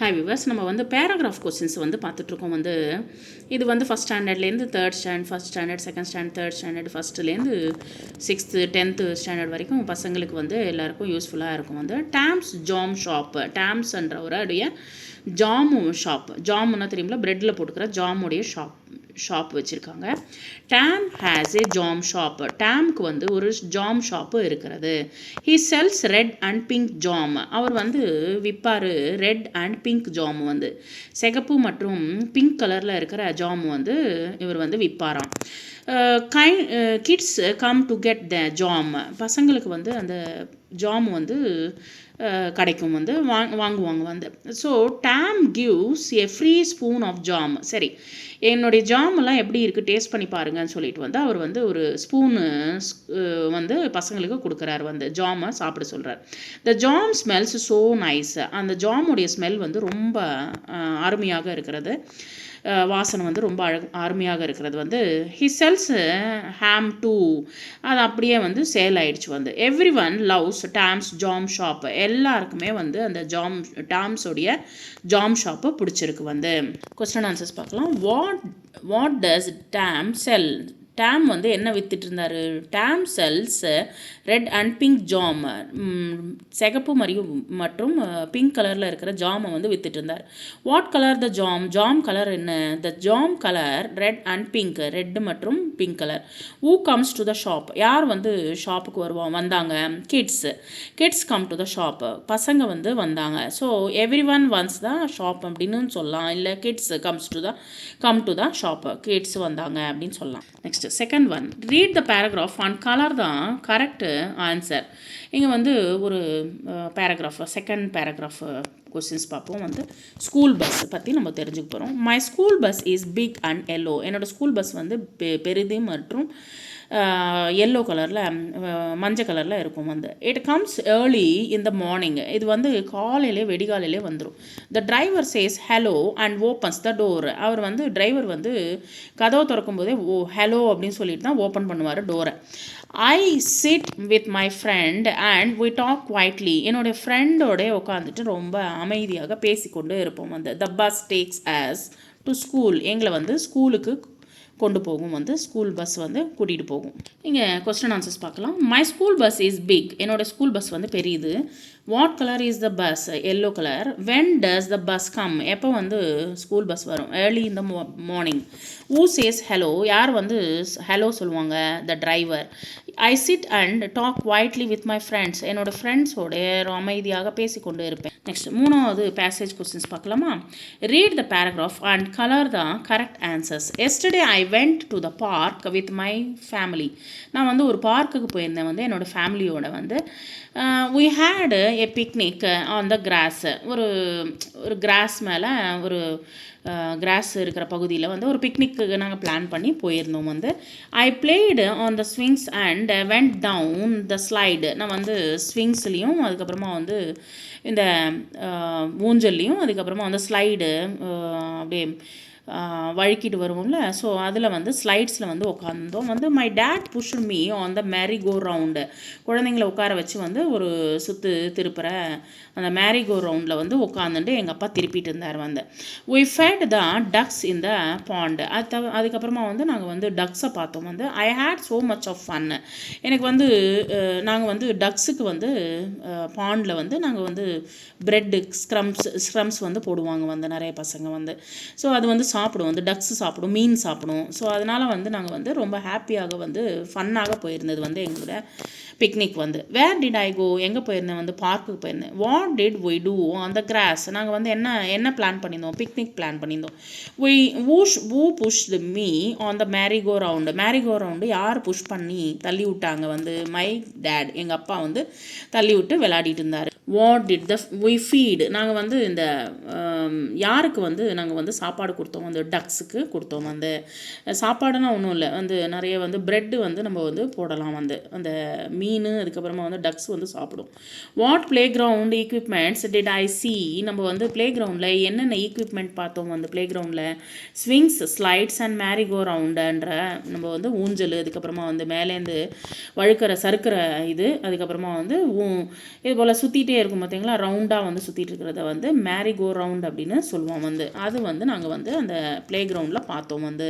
Hi viewers, நம்ம வந்து paragraph questions வந்து பார்த்துட்ருக்கோம். இது வந்து ஃபஸ்ட் ஸ்டாண்டர்ட்லேருந்து first standard, second standard, third standard, ஃபஸ்ட்டுலேருந்து 6th 10th ஸ்டாண்டர்ட் வரைக்கும் பசங்களுக்கு வந்து எல்லாருக்கும் யூஸ்ஃபுல்லாக இருக்கும். டாம்ஸ் ஜாம் ஷாப், டாம்ஸ்ன்ற ஒரு உடைய ஜாமு ஷாப், ஜாமுன்னா தெரியுங்களா, ப்ரெட்டில் போட்டுக்கிற ஜாமுடைய ஷாப் வச்சுருக்காங்க. Tom has a jam shop, டாம்க்கு வந்து ஒரு ஜாம் ஷாப்பு இருக்கிறது. He sells red and pink jam, அவர் வந்து விற்பார் ரெட் அண்ட் பிங்க் ஜாம், வந்து சிகப்பு மற்றும் பிங்க் கலரில் இருக்கிற ஜாம் வந்து இவர் வந்து விற்பாராம். Kids come to get the jam, பசங்களுக்கு வந்து அந்த ஜாம் வந்து கிடைக்கும், வந்து வாங்குவாங்க. So Tom gives a free spoon of jam. சரி, என்னுடைய ஜாமெல்லாம் எப்படி இருக்குது டேஸ்ட் பண்ணி பாருங்கன்னு சொல்லிட்டு வந்து அவர் வந்து ஒரு ஸ்பூனு வந்து பசங்களுக்கு கொடுக்குறாரு, வந்து ஜாமை சாப்பிட சொல்கிறார். த ஜாம் ஸ்மெல்ஸ் ஸோ நைஸ், அந்த ஜாமுடைய ஸ்மெல் வந்து ரொம்ப அருமையாக இருக்கிறது, வாசனை வந்து ரொம்ப அருமையாக இருக்கிறது. ஹி செல்ஸ் ஹாம் டூ, அது அப்படியே வந்து சேல் ஆயிடுச்சு. Everyone loves Tom's jam shop, எல்லாருக்குமே வந்து அந்த டாம்ஸோடைய ஜாம் ஷாப்பு பிடிச்சிருக்கு. கொஸ்டின் ஆன்சர்ஸ் பார்க்கலாம். What does Tom sell, Tom வந்து என்ன வித்துட்டு இருந்தார்? Tom sells red and pink jam, சிகப்பு மற்றும் பிங்க் கலரில் இருக்கிற ஜாமை வந்து வித்துட்டு இருந்தார். What colour the jam, jam colour என்ன? The jam colour red and pink, red மற்றும் pink colour. Who comes to the shop, யார் வந்து ஷாப்புக்கு வந்தாங்க? Kids come to the shop, பசங்க வந்து வந்தாங்க. So every one once the shop அப்படின்னு சொல்லலாம், இல்லை kids come to the shop, kids வந்தாங்க அப்படின்னு சொல்லலாம். Next second one, read the paragraph and colour தான் கரெக்ட் ஆன்சர். இங்கே வந்து ஒரு பேராகிராஃப், செகண்ட் பேராகிராஃப் கொஸ்டின்ஸ் பார்ப்போம். ஸ்கூல் பஸ் பற்றி நம்ம தெரிஞ்சுக்க போகிறோம். My school bus is big and yellow, என்னோடய ஸ்கூல் பஸ் வந்து பெரிது மற்றும் எல்லோ கலரில், மஞ்சள் கலரில் இருக்கும். It comes early in the morning, இது வந்து காலையிலே வெடிகாலையிலே வந்துடும். The driver says hello and opens the door, அவர் வந்து டிரைவர் வந்து கதவை திறக்கும் போதே ஹலோ அப்படின்னு சொல்லிட்டு தான் ஓப்பன் பண்ணுவார் டோரை. I sit with my friend and we talk quietly, என்னுடைய ஃப்ரெண்டோட உட்காந்துட்டு ரொம்ப அமைதியாக பேசிக்கொண்டு இருப்போம். The bus takes us to school, எங்களை வந்து ஸ்கூலுக்கு கொண்டு போகும், ஸ்கூல் பஸ் வந்து கூட்டிகிட்டு போகும். இங்கே கொஸ்டின் ஆன்சர்ஸ் பார்க்கலாம். My school bus is big, என்னோடய ஸ்கூல் பஸ் வந்து பெரியது. What colour is the bus, yellow colour. When does the bus come, எப்போ வந்து ஸ்கூல் பஸ் வரும்? Early in the morning. Who says hello, யார் வந்து ஹலோ சொல்லுவாங்க? The driver. I sit and talk quietly with my friends, என்னோடய ஃப்ரெண்ட்ஸோட அமைதியாக பேசிக்கொண்டு இருப்பேன். நெக்ஸ்ட் மூணாவது பேசேஜ் கொஸ்டின்ஸ் பார்க்கலாமா? Read the paragraph and colour the correct answers. Yesterday I went to the park with my family, நான் வந்து ஒரு பார்க்குக்கு போயிருந்தேன் என்னோடய ஃபேமிலியோட. we had a picnic on the grass, ஒரு கிராஸ் மேலே ஒரு கிராஸ் இருக்கிற பகுதியில் வந்து ஒரு பிக்னிக்கு நாங்கள் பிளான் பண்ணி போயிருந்தோம். I played on the swings and went down the slide, நான் வந்து ஸ்விங்ஸ்லேயும் அதுக்கப்புறமா வந்து இந்த ஊஞ்சல்லையும் அதுக்கப்புறமா வந்து ஸ்லைடு அப்படியே வழுக்கிட்டு வருவோம்ல, ஸோ அதில் வந்து ஸ்லைட்ஸில் வந்து உட்காந்தோம். My dad pushed me on the merry go round, குழந்தைங்கள உட்கார வச்சு வந்து ஒரு சுற்று திருப்புற அந்த மேரி கோ ரவுண்டில் வந்து உட்காந்துட்டு எங்கள் அப்பா திருப்பிட்டு இருந்தார். we fed the ducks in the pond, அதுக்கப்புறமா வந்து நாங்கள் வந்து டக்ஸை பார்த்தோம். I had so much of fun, எனக்கு வந்து நாங்கள் வந்து டக்ஸுக்கு வந்து பாண்டில் வந்து நாங்கள் வந்து ப்ரெட்டு ஸ்க்ரம்ஸ் வந்து போடுவாங்க நிறைய பசங்க. ஸோ அது வந்து சாப்பிடும், டக்ஸ் சாப்பிடும், மீன் சாப்பிடும். ஸோ அதனால் வந்து நாங்கள் வந்து ரொம்ப ஹாப்பியாக வந்து ஃபன்னாக போயிருந்தது எங்களோட பிக்னிக். வேர் டிட் ஐ கோ, எங்கே போயிருந்தேன்? பார்க்குக்கு போயிருந்தேன். What did we do on the grass, நாங்கள் வந்து என்ன பிளான் பண்ணியிருந்தோம்? பிக்னிக் பிளான் பண்ணியிருந்தோம். who pushed me on the merry go round, merry go round யார் புஷ் பண்ணி தள்ளி விட்டாங்க? மை டேட், எங்கள் அப்பா வந்து தள்ளி விட்டு விளையாடிட்டு இருந்தார். வாட் டிட் we feed, நாங்கள் வந்து இந்த யாருக்கு வந்து நாங்கள் வந்து சாப்பாடு கொடுத்தோம்? டக்ஸுக்கு கொடுத்தோம். சாப்பாடுனா ஒன்றும் இல்லை, நிறைய வந்து ப்ரெட்டு வந்து நம்ம வந்து போடலாம். அந்த மீன் அதுக்கப்புறமா வந்து டக்ஸ் வந்து சாப்பிடும். What playground equipments did I see, நம்ம வந்து பிளே கிரவுண்டில் என்னென்ன ஈக்விப்மெண்ட் பார்த்தோம்? பிளே கிரவுண்டில் ஸ்விங்ஸ், ஸ்லைட்ஸ் அண்ட் மேரி கோ ரவுண்டுன்ற நம்ம வந்து ஊஞ்சல், அதுக்கப்புறமா வந்து மேலேருந்து சறுக்கிற இது, அதுக்கப்புறமா வந்து இது போல் சுற்றிட்டே சுற்றிக்கிட்டே இருக்கும் பார்த்தீங்களா, ரவுண்டாக வந்து சுற்றிட்டு இருக்கிறத வந்து மேரி கோ ரவுண்ட் அப்படின்னு சொல்லுவோம் வந்து. அது வந்து நாங்கள் வந்து அந்த ப்ளே கிரவுண்டில் பார்த்தோம் வந்து.